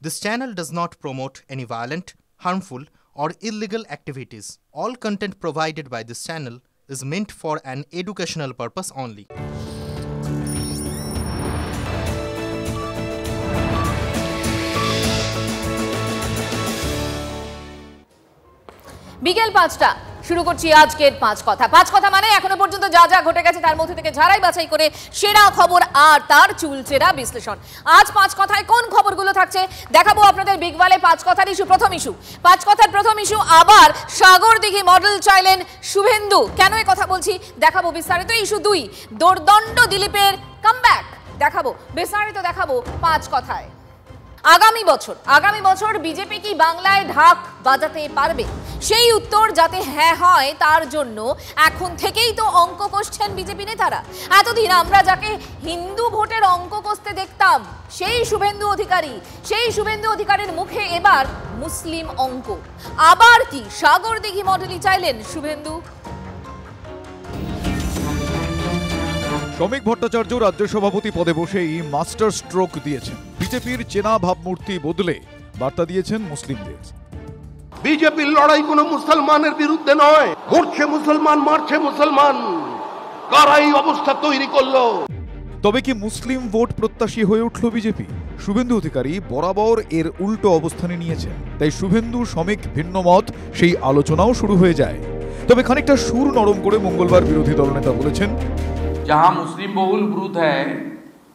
This channel does not promote any violent, harmful, or illegal activities. All content provided by this channel is meant for an educational purpose only. বিকেল ৫টা শুরু করছি আজকের পাঁচ কথা মানে এখনো পর্যন্ত যা যা ঘটে গেছে তার মধ্যে থেকে ঝাড়াই বাছাই করে সেরা খবর আর তার চুলচেরা বিশ্লেষণ। আজ পাঁচ কথায় কোন খবরগুলো থাকছে দেখাবো আপনাদের। বিগ ওয়ালে পাঁচ কথার ইস্যু, পাঁচ কথার প্রথম ইস্যু আবার সাগরদিঘি মডেল চাইলেন শুভেন্দু। কেন এই কথা বলছি দেখাবো বিস্তারিত। ইস্যু ২, দোর্দণ্ড দিলীপের কামব্যাক দেখাবো, বিস্তারিত দেখাবো পাঁচ কথায়। আগামী বছর বিজেপি কি বাংলায় ঢাক বাজাতে পারবে? সেই উত্তর যাতে হ্যাঁ হয় তার জন্য এখন থেকেই তো অঙ্ক কষছেন বিজেপি নেতারা। এতদিন আমরা যাকে হিন্দু ভোটের অঙ্ক কষতে দেখতাম সেই শুভেন্দু অধিকারীর মুখে এবার মুসলিম অঙ্ক। আবার কি সাগরদিঘি মডেলই চাইলেন শুভেন্দু? শ্রমিক ভট্টাচার্য রাজ্য সভাপতি পদে বসেই মাস্টার স্ট্রোক দিয়েছেন। বিজেপির চেনা ভাবমূর্তি বদলে বার্তা দিয়েছেন মুসলিমদের। বিজেপির লড়াই কোনো মুসলমানের বিরুদ্ধে নয়, মরছে মুসলমান, মারছে মুসলমান। কারা এই অবস্থা তৈরি করলো? তবে কি মুসলিম ভোট প্রত্যাশী হয়ে উঠল বিজেপি? শুভেন্দু অধিকারী বরাবর এর উল্টো অবস্থানে নিয়েছেন, তাই শুভেন্দু শ্রমিক ভিন্ন মত সেই আলোচনাও শুরু হয়ে যায়। তবে খানিকটা সুর নরম করে মঙ্গলবার বিরোধী দলনেতা বলেছেন, जहां मुस्लिम बहुल बूथ है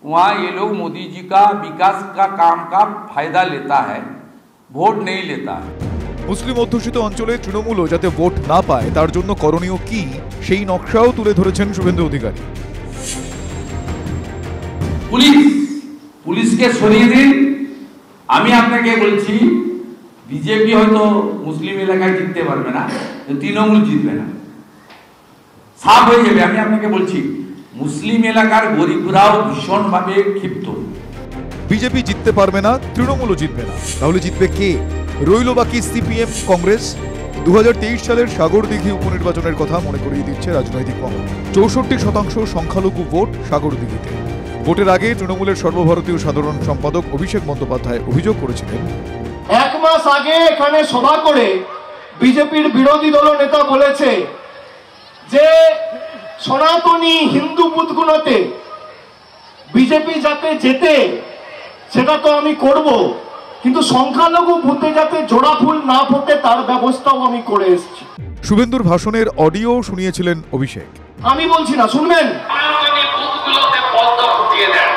वहां ये लोग मोदी जी का विकास का काम का फायदा लेता है, वोट नहीं लेता है। মুসলিম অধ্যুষিত অঞ্চলে তৃণমূলও যাতে ভোট না পায় তার জন্য করণীয় কি সেই নকশাও তুলে ধরেছেন শুভেন্দু অধিকারী। পুলিশকে সরিয়ে দিন। আমি আপনাকে বলছি বিজেপি হয়তো মুসলিম এলাকায় জিততে পারবে না, তৃণমূল জিতবে না, সাফ হয়ে যাবে। আমি আপনাকে বলছি মুসলিম এলাকার গরিবরাও ভীষণভাবে ক্ষিপ্ত। বিজেপি জিততে পারবে না, তৃণমূলও জিতবে না, তাহলে জিতবে কে? রইল বাকি সিপিএম, কংগ্রেস। 2023 সালের সাগরদিঘি উপনির্বাচনের কথা মনে করিয়ে দিচ্ছে রাজনৈতিক মহল। 64% সংখ্যালঘু ভোট সাগরদিঘিতে। ভোটের আগে তৃণমূলের সর্বভারতীয় সাধারণ সম্পাদক অভিষেক বন্দ্যোপাধ্যায় অভিযোগ করেছিলেন, এক মাস আগে এখানে সভা করে বিজেপির বিরোধী দল নেতা বলেছে যে সনাতনী হিন্দু বুথগুলোতে বিজেপি যাতে জেতে সেটা তো আমি করব, কিন্তু সংখ্যালঘু বুথে যাতে জোড়া ফুল না ফোটে তার ব্যবস্থাও আমি করে এসেছি। শুভেন্দুর ভাষণের অডিও শুনিয়েছিলেন অভিষেক। আমি বলছি না, শুনবেন। বুথগুলোতে পদ্ম ফুটিয়ে দেন,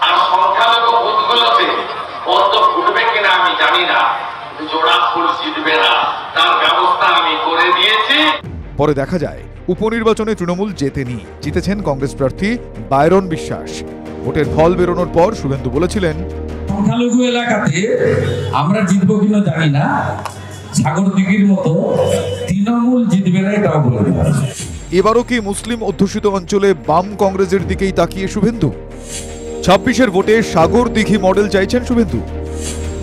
আর সংখ্যালঘু বুথগুলোতে পদ্ম ফুটবে কিনা আমি জানি না, জোড়া ফুল জিতবে না, তার ব্যবস্থা আমি করে দিয়েছি। পরে দেখা যায় উপনির্বাচনে তৃণমূল জেতেনি, জিতেছেন কংগ্রেস প্রার্থী বায়রন বিশ্বাস। ভোটের ফল বেরোনোর পর শুভেন্দু বলেছিলেন, সংখ্যালঘু এলাকাতে আমরা জিতবো কিনা জানি না, সাগরদিঘির মতো তৃণমূল জিতবে না এটাও বলে দিলাম। এবারও কি মুসলিম অধ্যুষিত অঞ্চলে বাম কংগ্রেসের দিকেই তাকিয়ে শুভেন্দু? 26-এর ভোটে সাগরদিঘি মডেল চাইছেন শুভেন্দু।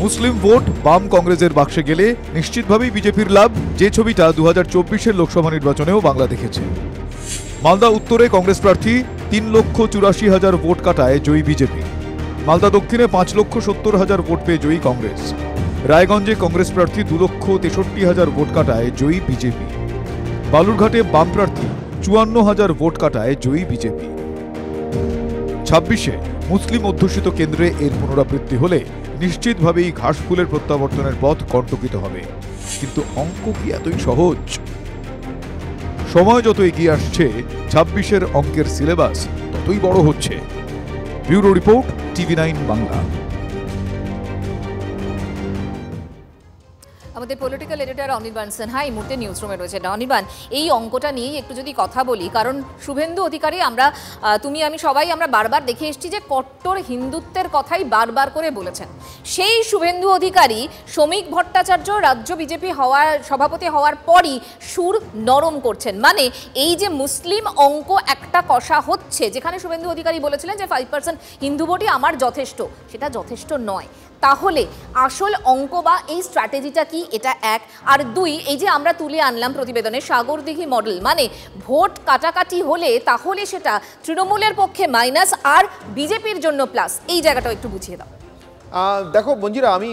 মুসলিম ভোট বাম কংগ্রেসের বাক্সে গেলে নিশ্চিতভাবেই বিজেপির লাভ, যে ছবিটা 2024-এর লোকসভা নির্বাচনেও বাংলা দেখেছে। মালদা উত্তরে কংগ্রেস প্রার্থী 3,84,000 ভোট কাটায় জয়ী বিজেপি। মালদা দক্ষিণে 5,70,000 ভোট পেয়ে জয়ী কংগ্রেস। রায়গঞ্জে কংগ্রেস প্রার্থী 2,63,000 ভোট কাটায় জয়ী বিজেপি। বালুরঘাটে বাম প্রার্থী 54,000 ভোট কাটায় জয়ী বিজেপি। 26-এ মুসলিম অধ্যুষিত কেন্দ্রে এর পুনরাবৃত্তি হলে নিশ্চিতভাবেই ঘাসফুলের প্রত্যাবর্তনের পথ কণ্টকিত হবে। কিন্তু অঙ্ক কি এতই সহজ? সময় যত এগিয়ে আসছে 26-এর অঙ্কের সিলেবাস ততই বড় হচ্ছে। Bureau report, TV9 Bangla. আমাদের পলিটিক্যাল এডিটর অনির্বাণ সিনহা এই মুহূর্তে নিউজ রুমে রয়েছে। অনির্বাণ, এই অঙ্কটা নিয়েই একটু যদি কথা বলি, কারণ শুভেন্দু অধিকারী তুমি আমি সবাই আমরা বারবার দেখে এসেছি যে কট্টর হিন্দুত্বের কথাই বারবার করে বলেছেন। সেই শুভেন্দু অধিকারী শ্রমিক ভট্টাচার্য রাজ্য বিজেপি সভাপতি হওয়ার পরই সুর নরম করছেন। মানে এই যে মুসলিম অঙ্ক একটা কষা হচ্ছে, যেখানে শুভেন্দু অধিকারী বলেছিলেন যে 5% হিন্দু ভোটই আমার যথেষ্ট, সেটা যথেষ্ট নয়। তাহলে আসল অঙ্ক বা এই স্ট্র্যাটেজিটা কি? এটা এক। আর দুই, এই যে আমরা তুলে আনলাম প্রতিবেদনে সাগরদিঘি মডেল, মানে ভোট কাটাকাটি হলে তাহলে সেটা তৃণমূলের পক্ষে মাইনাস আর বিজেপির জন্য প্লাস, এই জায়গাটাও একটু বুঝিয়ে দাও। দেখো মঞ্জিরা, আমি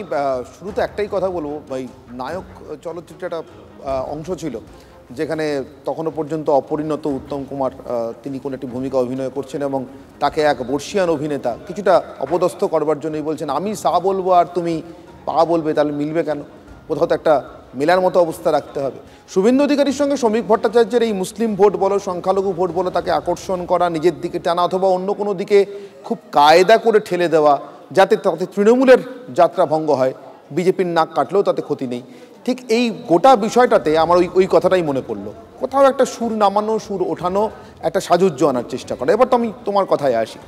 শুরুতে একটাই কথা বলবো, ভাই নায়ক চলচ্চিত্রে একটা অংশ ছিল যেখানে তখনও পর্যন্ত অপরিণত উত্তম কুমার তিনি কোনো একটি ভূমিকা অভিনয় করছেন এবং তাকে এক বর্ষিয়ান অভিনেতা কিছুটা অপদস্থ করবার জন্যই বলছেন আমি সা বলবো আর তুমি পা বলবে, তাহলে মিলবে কেন? কোথাও তো একটা মেলার মতো অবস্থা রাখতে হবে। শুভেন্দু অধিকারীর সঙ্গে শ্রমিক ভট্টাচার্যের এই মুসলিম ভোট বলো, সংখ্যালঘু ভোট বলো, তাকে আকর্ষণ করা, নিজের দিকে টানা অথবা অন্য কোনো দিকে খুব কায়দা করে ঠেলে দেওয়া যাতে তাতে তৃণমূলের যাত্রা ভঙ্গ হয়, বিজেপির নাক কাটলেও তাতে ক্ষতি নেই, ঠিক এই গোটা বিষয়টাতে আমার ওই কথাটাই মনে পড়লো। কোথাও একটা সুর নামানো, সুর ওঠানো, একটা সাজুজ্য আনার চেষ্টা করা। এবার তো আমি তোমার কথায় আসি।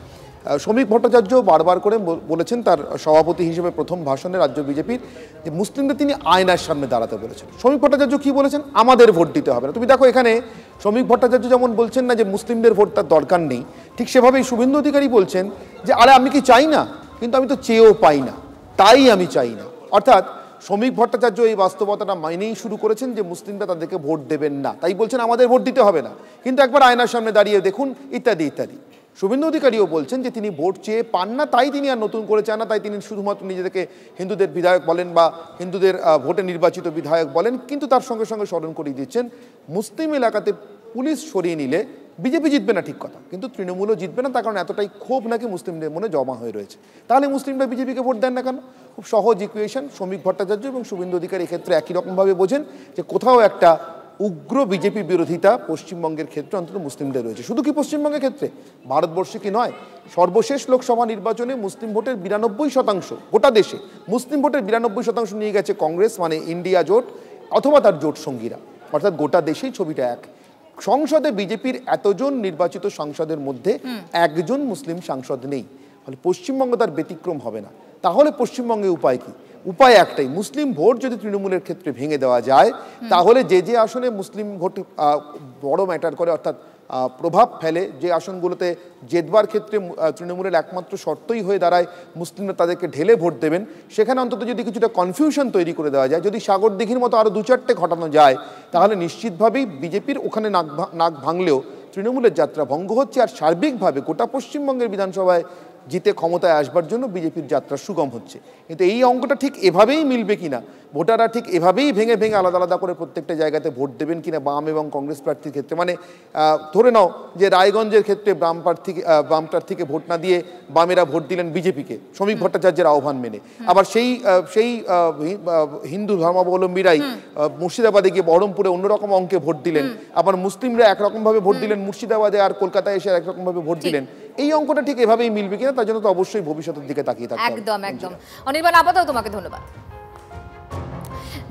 শ্রমিক ভট্টাচার্য বারবার করে বলেছেন তার সভাপতি হিসেবে প্রথম ভাষণে রাজ্য বিজেপির যে মুসলিমদের তিনি আয়নার সামনে দাঁড়াতে বলেছেন। শ্রমিক ভট্টাচার্য কি বলেছেন? আমাদের ভোট দিতে হবে না। তুমি দেখো এখানে শ্রমিক ভট্টাচার্য যেমন বলছেন না যে মুসলিমদের ভোট তার দরকার নেই, ঠিক সেভাবেই শুভেন্দু অধিকারী বলছেন যে আরে আমি কি চাই না, কিন্তু আমি তো চেয়েও পাই না, তাই আমি চাই না। অর্থাৎ শ্রমিক ভট্টাচার্য এই বাস্তবতাটা মাইনেই শুরু করেছেন যে মুসলিমরা তাদেরকে ভোট দেবেন না, তাই বলছেন আমাদের ভোট দিতে হবে না, কিন্তু একবার আয়নার সামনে দাঁড়িয়ে দেখুন ইত্যাদি ইত্যাদি। শুভেন্দু অধিকারীও বলছেন যে তিনি ভোট চেয়ে পান না, তাই তিনি আর নতুন করে চান না, তাই তিনি শুধুমাত্র নিজেদেরকে হিন্দুদের বিধায়ক বলেন বা হিন্দুদের ভোটে নির্বাচিত বিধায়ক বলেন, কিন্তু তার সঙ্গে সঙ্গে স্মরণ করিয়ে দিচ্ছেন মুসলিম এলাকাতে পুলিশ সরিয়ে নিলে বিজেপি জিতবে না, ঠিক কথা, কিন্তু তৃণমূলও জিতবে না, তার কারণ এতটাই ক্ষোভ নাকি মুসলিমদের মনে জমা হয়ে রয়েছে। তাহলে মুসলিমরা বিজেপিকে ভোট দেন না কেন? খুব সহজ ইকুয়েশন। শ্রমিক ভট্টাচার্য এবং শুভেন্দু অধিকারী এক্ষেত্রে একই রকমভাবে বোঝেন যে কোথাও একটা উগ্র বিজেপি বিরোধিতা পশ্চিমবঙ্গের ক্ষেত্রে অন্তত মুসলিমদের রয়েছে। শুধু কি পশ্চিমবঙ্গের ক্ষেত্রে, ভারতবর্ষে কি নয়? সর্বশেষ লোকসভা নির্বাচনে মুসলিম ভোটের 92%, গোটা দেশে মুসলিম ভোটের 92% নিয়ে গেছে কংগ্রেস, মানে ইন্ডিয়া জোট অথবা তার জোট সঙ্গীরা, অর্থাৎ গোটা দেশেই ছবিটা এক। সংসদে বিজেপির এতজন নির্বাচিত সাংসদের মধ্যে একজন মুসলিম সাংসদ নেই, ফলে পশ্চিমবঙ্গ তার ব্যতিক্রম হবে না। তাহলে পশ্চিমবঙ্গে উপায় কি? উপায় একটাই, মুসলিম ভোট যদি তৃণমূলের ক্ষেত্রে ভেঙে দেওয়া যায় তাহলে যে আসনে মুসলিম ভোট বড় ম্যাটার করে, অর্থাৎ প্রভাব ফেলে, যে আসনগুলোতে জেতবার ক্ষেত্রে তৃণমূলের একমাত্র শর্তই হয়ে দাঁড়ায় মুসলিমরা তাদেরকে ঢেলে ভোট দেবেন, সেখানে অন্তত যদি কিছুটা কনফিউশন তৈরি করে দেওয়া যায়, যদি সাগরদিঘির মতো আরও 2-4টে ঘটানো যায়, তাহলে নিশ্চিতভাবেই বিজেপির ওখানে নাক ভাঙলেও তৃণমূলের যাত্রা ভঙ্গ হচ্ছে, আর সার্বিকভাবে গোটা পশ্চিমবঙ্গের বিধানসভায় জিতে ক্ষমতায় আসবার জন্য বিজেপির যাত্রা সুগম হচ্ছে। কিন্তু এই অঙ্কটা ঠিক এভাবেই মিলবে কিনা, ভোটাররা ঠিক এভাবেই ভেঙে ভেঙে আলাদা আলাদা করে প্রত্যেকটা জায়গাতে ভোট দেবেন কিনা বাম এবং কংগ্রেস প্রার্থীর ক্ষেত্রে, মানে ধরে নাও যে রায়গঞ্জের ক্ষেত্রে বাম প্রার্থীকে ভোট না দিয়ে বামেরা ভোট দিলেন বিজেপিকে শ্রমিক ভট্টাচার্যের আহ্বান মেনে, আবার সেই হিন্দু ধর্মাবলম্বীরাই মুর্শিদাবাদে গিয়ে বহরমপুরে অন্যরকম অঙ্কে ভোট দিলেন, আবার মুসলিমরা একরকমভাবে ভোট দিলেন মুর্শিদাবাদে, আর কলকাতায় এসে একরকমভাবে ভোট দিলেন। এই অঙ্কটা ঠিক এভাবেই মিলবে কিনা, তার জন্য তো অবশ্যই ভবিষ্যতের দিকে তাকিয়ে থাকতে হবে। একদম একদম। অনির্বাণ, আপাতত তোমাকে ধন্যবাদ।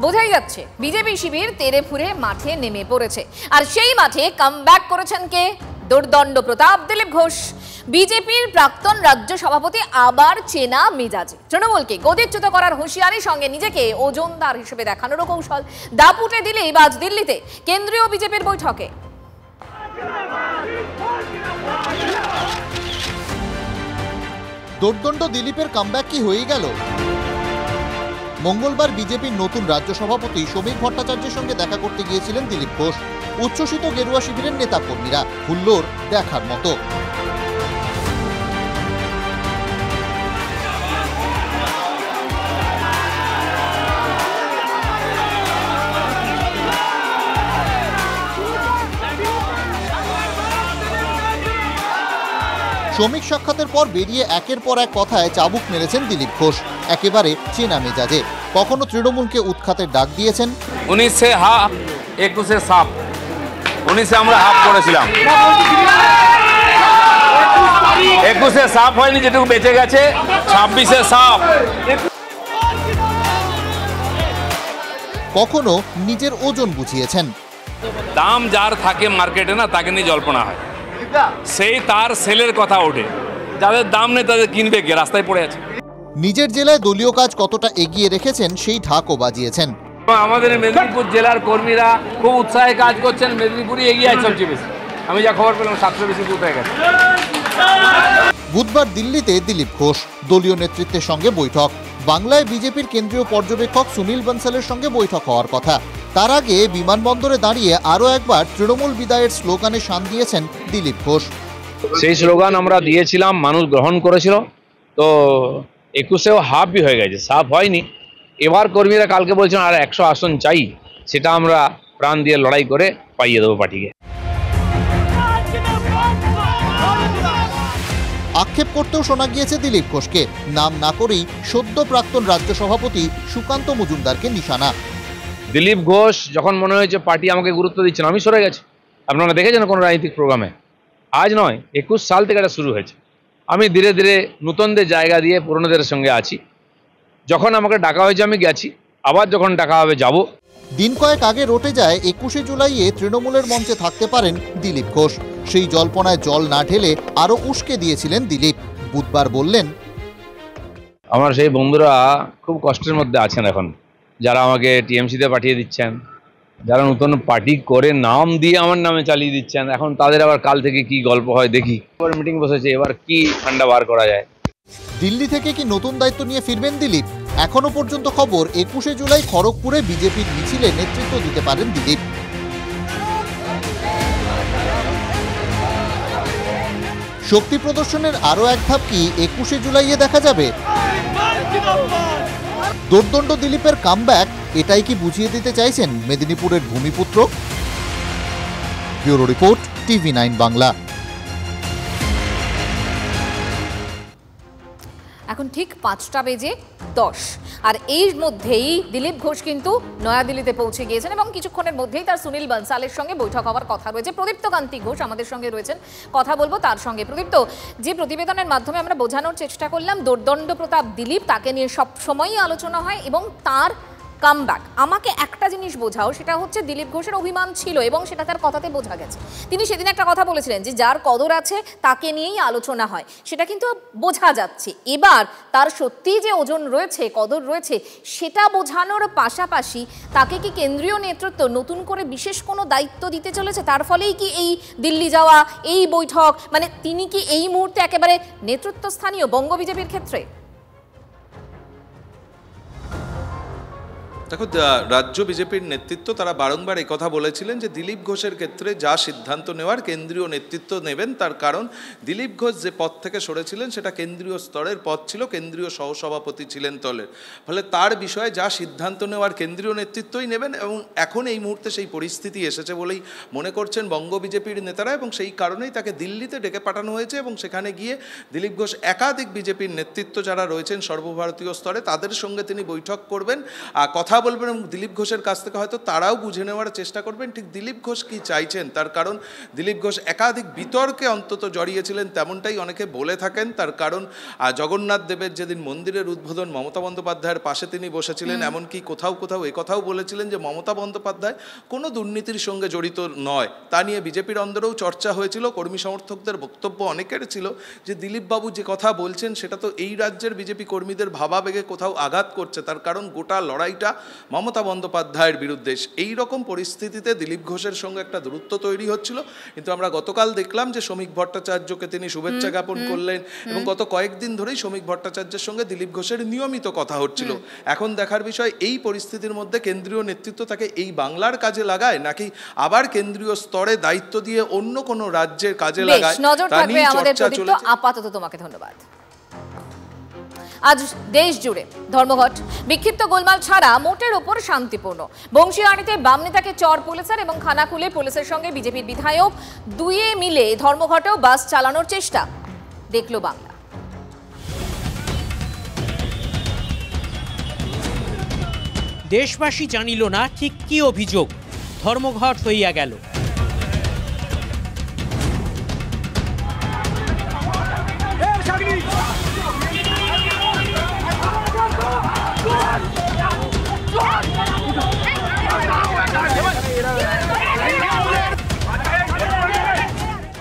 বোঝাই যাচ্ছে বিজেপি শিবির তেরে ফুরে মাঠে নেমে পড়েছে, আর সেই মাঠে কামব্যাক করেছেন কে? দুর্দণ্ড প্রতাপ দিলীপ ঘোষ। বিজেপির প্রাক্তন রাজ্য সভাপতি আবার চেনা মেজাজে তৃণমূলকে গদিচ্যুত করার হুঁশিয়ারির সঙ্গে নিজেকে ওজনদার হিসেবে দেখানোরও কৌশল দাপুটে দিলেই আজ দিল্লিতে কেন্দ্রীয় বিজেপির বৈঠকে। দুর্দণ্ড দিলীপের কামব্যাক কি হয়ে গেল? মঙ্গলবার বিজেপির নতুন রাজ্য সভাপতি শ্রমিক ভট্টাচার্যের সঙ্গে দেখা করতে গিয়েছিলেন দিলীপ ঘোষ। উচ্ছ্বসিত গেরুয়া শিবিরের নেতা কর্মীরা, হুল্লোড় দেখার মতো। শ্রমিক সাক্ষাতের পর বেরিয়ে একের পর এক কথায় চাবুক মেরেছেন দিলীপ ঘোষ, একেবারে চেনা মেজাজে। কখনো তৃণমূলকে উৎখাতের ডাক দিয়েছেন, 19 হাফ 21 সাফ, 19 আমরা হাফ করেছিলাম, 21 সাফ হয়নি, যেটুকু বেঁচে গেছে 26 সাফ। কখনো নিজের ওজন বুঝিয়েছেন, দাম যার থাকে মার্কেটে না, তাকে নিয়ে জল্পনা হয়, সেই তার সেলের কথা ওঠে, যাদের দাম নেই তাদের কিনবে কে, রাস্তায় পড়ে আছে। নিজের জেলায় দলীয় কাজ কতটা এগিয়ে রেখেছেন সেই ঢাকও বাজিয়েছেন। আমাদের মেদিনীপুর জেলার কর্মীরা খুব উৎসাহে কাজ করছেন, মেদিনীপুরই এগিয়ে আছে সবচেয়ে বেশি। আমি যা খবর পেলাম 700 বেশি বুথ হয়ে গেছে। বুধবার দিল্লিতে দিলীপ ঘোষ দলীয় নেতৃত্বের সঙ্গে বৈঠক। বাংলায় বিজেপির কেন্দ্রীয় পর্যবেক্ষক সুনীল বনসালের সঙ্গে বৈঠক হওয়ার কথা। তার আগে বিমানবন্দরে দাঁড়িয়ে আরও একবার তৃণমূল বিদায়ের স্লোগানে শান দিয়েছেন দিলীপ ঘোষ। সেই স্লোগান আমরা দিয়েছিলাম, মানুষ গ্রহণ করেছিল। তো 21-এও হাফই হয়ে গেছে, সাফ হয়নি। এবার কর্মীরা কালকে বলছেন আর 100 আসন চাই, সেটা আমরা প্রাণ দিয়ে লড়াই করে পাইয়ে দেবো পার্টিকে। আক্ষেপ করতেও শোনা গিয়েছে দিলীপ ঘোষকে, নাম না করেই সদ্য প্রাক্তন রাজ্য সভাপতি সুকান্ত মজুমদারকে নিশানা। দিলীপ ঘোষ যখন মনে হয়েছে পার্টি আমাকে গুরুত্ব দিচ্ছে না, আমি সরে গেছি। আপনারা দেখেছেন কোনো রাজনৈতিক প্রোগ্রামে? আজ নয়, 21 সাল থেকে এটা শুরু হয়েছে। আমি ধীরে ধীরে নতুনদের জায়গা দিয়ে পুরনোদের সঙ্গে আছি। যখন আমাকে ডাকা হয়েছে আমি গেছি, আবার যখন ডাকা হবে যাব। দিন কয়েক আগে রটে যায় 21শে জুলাইয়ে তৃণমূলের মঞ্চে থাকতে পারেন দিলীপ ঘোষ। সেই জল্পনায় জল না ঢেলে আরো উস্কে দিয়েছিলেন দিলীপ। বুধবার বললেন, আমার সেই বন্ধুরা খুব কষ্টের মধ্যে আছেন এখন, যারা আমাকে টিএমসিতে পাঠিয়ে দিচ্ছেন, যারা নতুন পার্টি করে নাম দিয়ে আমার নামে চালিয়ে দিচ্ছেন, এখন তাদের আবার কাল থেকে কি গল্প হয় দেখি। এবার মিটিং বসেছে, এবার কি ঠান্ডা বার করা যায়। দিল্লি থেকে কি নতুন দায়িত্ব নিয়ে ফিরবেন দিলীপ? এখনো পর্যন্ত খবর 21শে জুলাই খড়গপুরে বিজেপির মিছিলে নেতৃত্ব দিতে পারেন দিলীপ। শক্তি প্রদর্শনের আরো এক ধাপ কি 21শে জুলাইয়ে দেখা যাবে? দোর্দণ্ড দিলীপের কামব্যাক, এটাই কি বুঝিয়ে দিতে চাইছেন মেদিনীপুরের ভূমিপুত্র? Bureau report, TV9 Bangla. এখন ঠিক 5টা বেজে 10, আর এর মধ্যেই দিলীপ ঘোষ কিন্তু নয়াদিল্লিতে পৌঁছে গিয়েছেন এবং কিছুক্ষণের মধ্যেই তার সুনীল বনসালের সঙ্গে বৈঠক হওয়ার কথা রয়েছে। প্রদীপ্ত কান্তি ঘোষ আমাদের সঙ্গে রয়েছেন, কথা বলবো তার সঙ্গে। প্রদীপ্ত, যে প্রতিবেদনের মাধ্যমে আমরা বোঝানোর চেষ্টা করলাম দোর্দণ্ড প্রতাপ দিলীপ, তাকে নিয়ে সবসময়ই আলোচনা হয় এবং তার কামব্যাক, আমাকে একটা জিনিস বোঝাও, সেটা হচ্ছে দিলীপ ঘোষের অভিমান ছিল এবং সেটা তার কথাতে বোঝা গেছে। তিনি সেদিন একটা কথা বলেছিলেন যে যার কদর আছে তাকে নিয়েই আলোচনা হয়, সেটা কিন্তু বোঝা যাচ্ছে। এবার তার সত্যিই যে ওজন রয়েছে, কদর রয়েছে, সেটা বোঝানোর পাশাপাশি তাকে কি কেন্দ্রীয় নেতৃত্ব নতুন করে বিশেষ কোনো দায়িত্ব দিতে চলেছে? তার ফলেই কি এই দিল্লি যাওয়া, এই বৈঠক, মানে তিনি কি এই মুহূর্তে একেবারে নেতৃত্বস্থানীয় বঙ্গ বিজেপির ক্ষেত্রে? দেখো, রাজ্য বিজেপির নেতৃত্ব তারা বারংবার এই কথা বলেছিলেন যে দিলীপ ঘোষের ক্ষেত্রে যা সিদ্ধান্ত নেওয়ার কেন্দ্রীয় নেতৃত্ব নেবেন, তার কারণ দিলীপ ঘোষ যে পদ থেকে সরেছিলেন সেটা কেন্দ্রীয় স্তরের পদ ছিল, কেন্দ্রীয় সহসভাপতি ছিলেন দলের, ফলে তার বিষয়ে যা সিদ্ধান্ত নেওয়ার কেন্দ্রীয় নেতৃত্বই নেবেন। এবং এখন এই মুহূর্তে সেই পরিস্থিতি এসেছে বলেই মনে করছেন বঙ্গ বিজেপির নেতারা, এবং সেই কারণেই তাকে দিল্লিতে ডেকে পাঠানো হয়েছে এবং সেখানে গিয়ে দিলীপ ঘোষ একাধিক বিজেপির নেতৃত্ব যারা রয়েছেন সর্বভারতীয় স্তরে তাদের সঙ্গে তিনি বৈঠক করবেন, কথা বলবেন এবং দিলীপ ঘোষের কাছ থেকে হয়তো তারাও বুঝে নেওয়ার চেষ্টা করবেন ঠিক দিলীপ ঘোষ কি চাইছেন। তার কারণ দিলীপ ঘোষ একাধিক বিতর্কে অন্তত জড়িয়েছিলেন, তেমনটাই অনেকে বলে থাকেন। তার কারণ জগন্নাথ দেবের যেদিন মন্দিরের উদ্বোধন মমতা বন্দ্যোপাধ্যায়ের পাশে তিনি বসেছিলেন, এমনকি কোথাও কোথাও কথাও বলেছিলেন যে মমতা বন্দ্যোপাধ্যায় কোনো দুর্নীতির সঙ্গে জড়িত নয়। তা নিয়ে বিজেপির অন্দরেও চর্চা হয়েছিল, কর্মী সমর্থকদের বক্তব্য অনেকের ছিল যে দিলীপবাবু যে কথা বলছেন সেটা তো এই রাজ্যের বিজেপি কর্মীদের ভাবাবেগে কোথাও আঘাত করছে, তার কারণ গোটা লড়াইটা মমতা বন্দ্যোপাধ্যায়ের বিরুদ্ধে। এই রকম পরিস্থিতিতে দিলীপ ঘোষের সঙ্গে একটা দূরত্ব তৈরি হচ্ছিল। কিন্তু আমরা গতকাল দেখলাম যে শ্রমিক ভট্টাচার্যকে তিনি শুভেচ্ছা জ্ঞাপন করলেন এবং গত কয়েকদিন ধরেই শ্রমিক ভট্টাচার্যের সঙ্গে দিলীপ ঘোষের নিয়মিত কথা হচ্ছিল। এখন দেখার বিষয় এই পরিস্থিতির মধ্যে কেন্দ্রীয় নেতৃত্ব তাকে এই বাংলার কাজে লাগায় নাকি আবার কেন্দ্রীয় স্তরে দায়িত্ব দিয়ে অন্য কোনো রাজ্যের কাজে লাগায়। নজর থাকবে আমাদের প্রদীপ্ত। আপাতত তোমাকে ধন্যবাদ। আজ দেশ জুড়ে ধর্মঘট, বিক্ষিপ্ত গোলমাল ছাড়া মোটের ওপর শান্তিপূর্ণ। বংশীহারিতে বাম নেতাকে চর পুলিশের এবং খানাকুলে পুলিশের সঙ্গে বিজেপির বিধায়ক দুয়ে মিলে ধর্মঘটেও বাস চালানোর চেষ্টা দেখল বাংলা। দেশবাসী জানিল না ঠিক কি অভিযোগ, ধর্মঘট হইয়া গেল।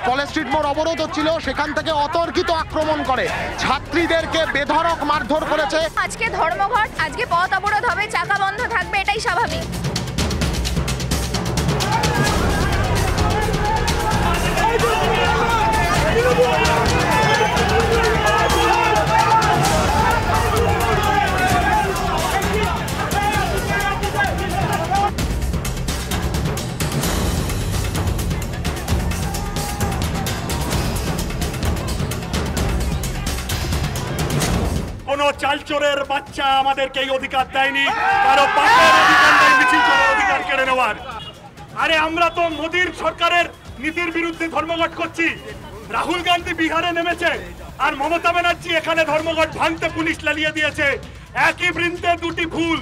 কলেজ স্ট্রিট মোড় অবরোধ হচ্ছিল, সেখান থেকে অতর্কিত আক্রমণ করে ছাত্রীদেরকে বেধড়ক মারধর করেছে। আজকে ধর্মঘট, আজকে পথ অবরোধ হবে, চাকা বন্ধ থাকবে, এটাই স্বাভাবিক। কোনো চোরের বাচ্চা আমাদেরকে এই অধিকার দেয়নি, কারো বাপের অধিকার নেই মিছিল করার অধিকার কেড়ে নেওয়ার। আরে আমরা তো মোদির সরকারের নীতির বিরুদ্ধে ধর্মঘট করছি। রাহুল গান্ধী বিহারে নেমেছে আর মমতা ব্যানার্জি এখানে ধর্মঘট ভাঙতে পুলিশ লালিয়ে দিয়েছে। একই বৃন্তে দুটি ফুল।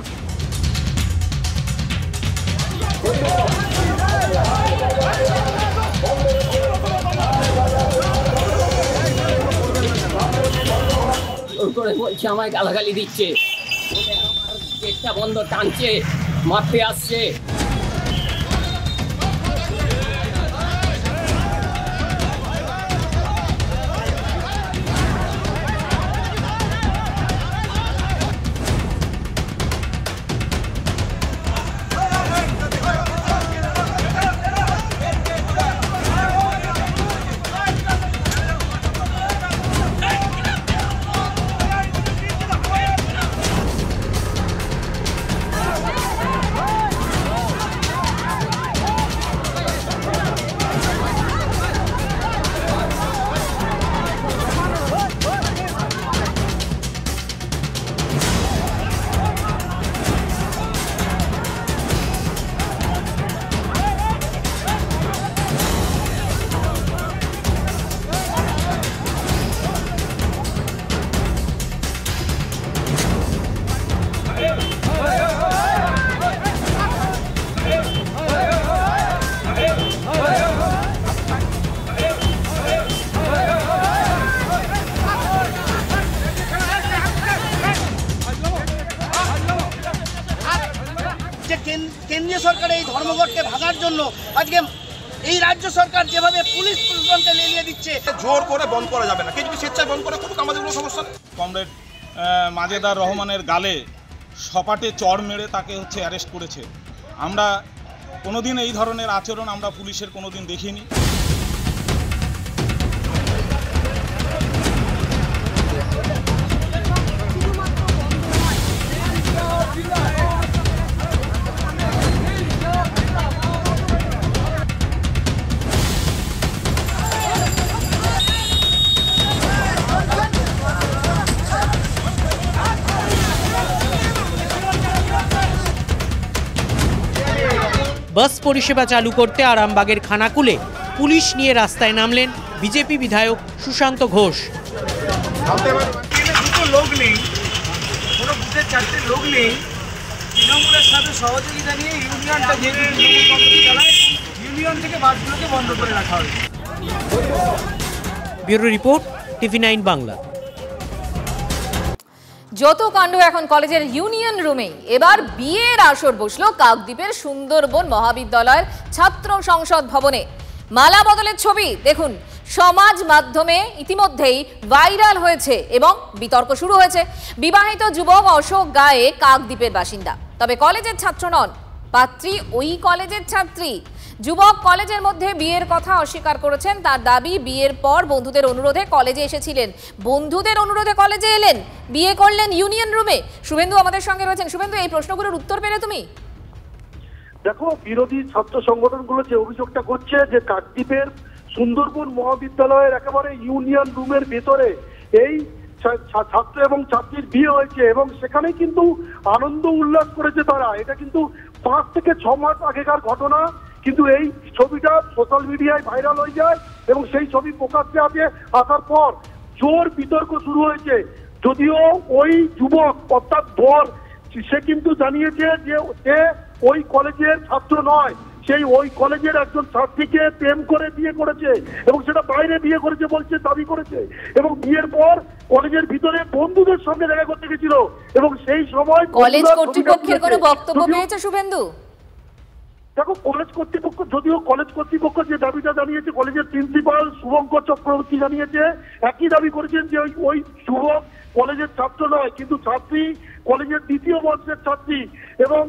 করে বলছে আমায় গালাগালি দিচ্ছে, গেটটা বন্ধ, টানছে, মারতে আসছে। কেন্দ্রীয় সরকার এই ধর্মঘটকে ভাঙার জন্য আজকে এই রাজ্য সরকার যেভাবে পুলিশ প্রশাসনকে লেলিয়ে দিচ্ছে, জোর করে বন্ধ করা যাবে না। কেউ যদি স্বেচ্ছায় বন্ধ করে করুক, আমাদের কোনো সমস্যা নেই। কমরেড মাজেদার রহমানের গালে সপাটে চড় মেরে তাকে অ্যারেস্ট করেছে। আমরা কোনোদিন এই ধরনের আচরণ আমরা পুলিশের কোনোদিন দেখিনি। বাস পরিষেবা চালু করতে আরামবাগের খানাকুলে পুলিশ নিয়ে রাস্তায় নামলেন বিজেপি বিধায়ক সুশান্ত ঘোষ। দুটো লোক নেই, কোনো বুথের 4টে লোক নেই, তৃণমূলের সাথে সহযোগিতা নিয়ে ইউনিয়নটা যেহেতু তৃণমূল কংগ্রেস চালায়, ইউনিয়ন থেকে বাসগুলোকে বন্ধ করে রাখা হয়েছে। Bureau report, TV9 Bangla. যত কাণ্ড এখন কলেজের ইউনিয়ন রুমেই। এবার বিয়ের আসর বসলো কাকদ্বীপের সুন্দরবন মহাবিদ্যালয়ের ছাত্র সংসদ ভবনে। মালা বদলের ছবি দেখুন সমাজ মাধ্যমে ইতিমধ্যেই ভাইরাল হয়েছে এবং বিতর্ক শুরু হয়েছে। বিবাহিত যুবক অশোক গায়ে কাকদ্বীপের বাসিন্দা, তবে কলেজের ছাত্র নন, পাত্রী ওই কলেজের ছাত্রী। যুবক কলেজের মধ্যে বিয়ের কথা অস্বীকার করেছেন। তার দাবি বিয়ের পর বন্ধুদের অনুরোধে কলেজে এসেছিলেন, বন্ধুদের অনুরোধে কলেজে এলেন, বিয়ে করলেন ইউনিয়ন রুমে। শুভেন্দু আমাদের সঙ্গে রয়েছেন। শুভেন্দু, এই প্রশ্নগুলোর উত্তর পেলে তুমি? দেখো, বিরোধী ছাত্র সংগঠনগুলো যে অভিযোগটা করছে যে কাকদ্বীপের সুন্দরবন মহাবিদ্যালয়ের একেবারে ইউনিয়ন রুমের ভেতরে এই ছাত্র এবং ছাত্রীর বিয়ে হয়েছে এবং সেখানে কিন্তু আনন্দ উল্লাস করেছে তারা। এটা কিন্তু 5 থেকে 6 মাস আগেকার ঘটনা, কিন্তু এই ছবিটা সোশ্যাল মিডিয়ায় ভাইরাল হয়ে যায় এবং সেই ছবি প্রকাশ্যে আসার পর জোর বিতর্ক শুরু হয়েছে। যদিও ওই যুবক অর্থাৎ বর, সে কিন্তু জানিয়েছে যে সে ওই কলেজের ছাত্র নয়, সেই ওই কলেজের একজন ছাত্রীকে প্রেম করে বিয়ে করেছে এবং সেটা বাইরে বিয়ে করেছে বলছে, দাবি করেছে। এবং বিয়ের পর কলেজের ভিতরে বন্ধুদের সঙ্গে দেখা করতে গেছিল এবং সেই সময় কলেজ কর্তৃপক্ষের কোনো বক্তব্য পেয়েছে শুভেন্দু? দেখো, কলেজ কর্তৃপক্ষ যে দাবিটা জানিয়েছে, কলেজের প্রিন্সিপাল শুভঙ্কর চক্রবর্তী জানিয়েছে, একই দাবি করেছেন যে ওই যুবক কলেজের ছাত্র নয়, কিন্তু ছাত্রী কলেজের 2য় বর্ষের ছাত্রী। এবং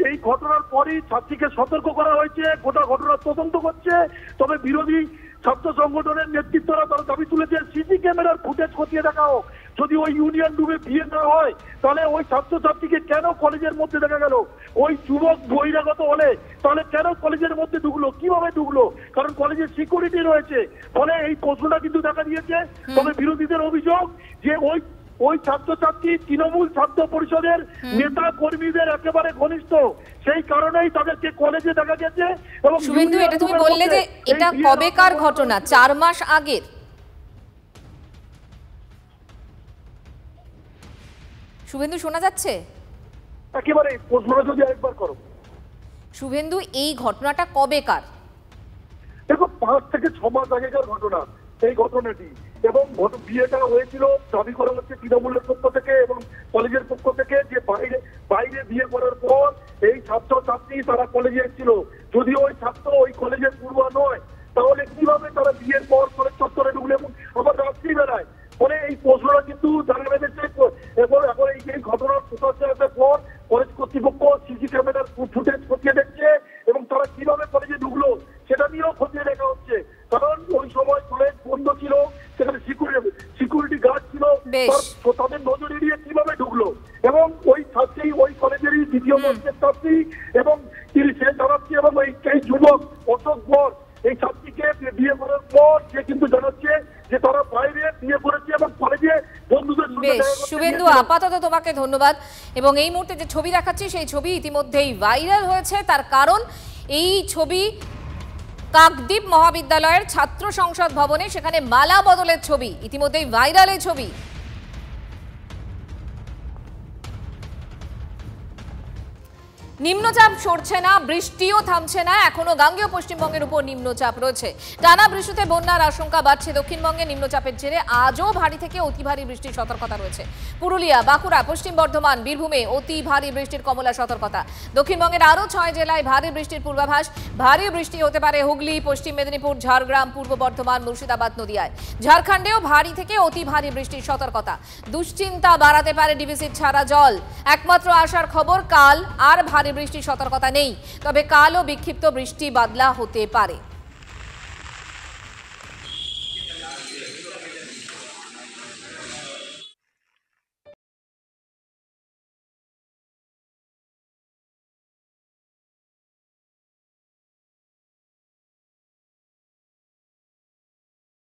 এই ঘটনার পরই ছাত্রীকে সতর্ক করা হয়েছে, গোটা ঘটনার তদন্ত করছে। তবে বিরোধী ছাত্র সংগঠনের নেতৃত্বরা তারা দাবি তুলেছে সিসি ক্যামেরার ফুটেজ খতিয়ে দেখা হোক। যদি ওই ইউনিয়ন রুমে বিয়ে না হয় তাহলে ওই ছাত্রছাত্রীকে কেন কলেজের মধ্যে দেখা গেল? ওই যুবক বহিরাগত হলে তাহলে কেন কলেজের মধ্যে ঢুকলো, কিভাবে ঢুকলো? কারণ কলেজের সিকিউরিটি রয়েছে, ফলে এই প্রশ্নটা কিন্তু দেখা দিয়েছে। তবে বিরোধীদের অভিযোগ যে ওই ছাত্রছাত্রী তৃণমূল ছাত্র পরিষদের নেতা কর্মীদের একেবারে ঘনিষ্ঠ, সেই কারণেই তাদেরকে কলেজে দেখা গেছে। এবং শুভেন্দু, এটা তুমি বললে যে এটা কবেকার ঘটনা? 4 মাস আগের? শুভেন্দু শোনা যাচ্ছে? একেবারে প্রশ্নটা যদি আরেকবার করো। শুভেন্দু, এই ঘটনাটা কবেকার? দেখো 5 থেকে 6 মাস আগেকার ঘটনা এই ঘটনাটি, এবং বিয়েটা হয়েছিল দাবি করা হচ্ছে তৃণমূলের পক্ষ থেকে এবং কলেজের পক্ষ থেকে যে বাইরে বিয়ে করার পর এই ছাত্র ছাত্রী তারা কলেজে এসেছিল। যদিও ওই ছাত্র ওই কলেজের পড়ুয়া নয়, তাহলে কিভাবে তারা বিয়ের পর কলেজ চত্বরে ঢুকলে এবং আবার রাত্রি বেলায়? ফলে এই প্রশ্নটা কিন্তু জানা বেঁধেছে। এবং এখন এই ঘটনার প্রকাশ্যে আসার পর কলেজ কর্তৃপক্ষ সিসি ক্যামেরার ফুটেজ খতিয়ে দেখছে এবং তারা কিভাবে কলেজে ঢুকলো সেটা নিয়েও খতিয়ে দেখা হচ্ছে। কারণ ওই সময় কলেজ বন্ধ ছিল, সেখানে সিকিউরিটি গার্ড ছিল, তাদের নজর এড়িয়ে কিভাবে ঢুকলো। এবং ওই ছাত্রী ওই কলেজেরই দ্বিতীয় বর্ষের ছাত্রী এবং তিনি সে জানাচ্ছে, এবং এই যুবক অশোক বর এই ছাত্রীকে বিয়ে করার পর সে কিন্তু জানাচ্ছে যে তারা বাইরে বিয়ে করেছে এবং কলেজে বন্ধুদের সঙ্গে। শুভেন্দু, আপাতত তোমাকে ধন্যবাদ। এবং এই মুহূর্তে যে ছবি দেখাচ্ছি সেই ছবি ইতিমধ্যেই ভাইরাল হয়েছে। তার কারণ এই ছবি কাকদ্বীপ মহাবিদ্যালয়ের ছাত্র সংসদ ভবনে, সেখানে মালা বদলের ছবি, ইতিমধ্যেই ভাইরাল এই ছবি। নিম্নচাপ সরছে না, বৃষ্টিও থামছে না, এখনো গাঙ্গেয় পশ্চিমবঙ্গের উপর নিম্নচাপ রয়েছে। টানা বৃষ্টিতে বন্যার আশঙ্কা বাড়ছে দক্ষিণবঙ্গে। নিম্নচাপের জেরে আজও ভারী থেকে অতি ভারী বৃষ্টির সতর্কতা রয়েছে। পুরুলিয়া, বাঁকুড়া, পশ্চিম বর্ধমান, বীরভূমে অতি ভারী বৃষ্টির কমলা সতর্কতা। দক্ষিণবঙ্গের আরও 6 জেলায় ভারী বৃষ্টির পূর্বাভাস। ভারী বৃষ্টি হতে পারে হুগলি, পশ্চিম মেদিনীপুর, ঝাড়গ্রাম, পূর্ব বর্ধমান, মুর্শিদাবাদ, নদিয়ায়। ঝাড়খণ্ডেও ভারী থেকে অতি ভারী বৃষ্টির সতর্কতা। দুশ্চিন্তা বাড়াতে পারে ডিভিসির ছাড়া জল। একমাত্র আশার খবর, কাল আর ভারী বৃষ্টির সতর্কতা নেই, তবে কালও বিক্ষিপ্ত বৃষ্টি বাদলা হতে পারে।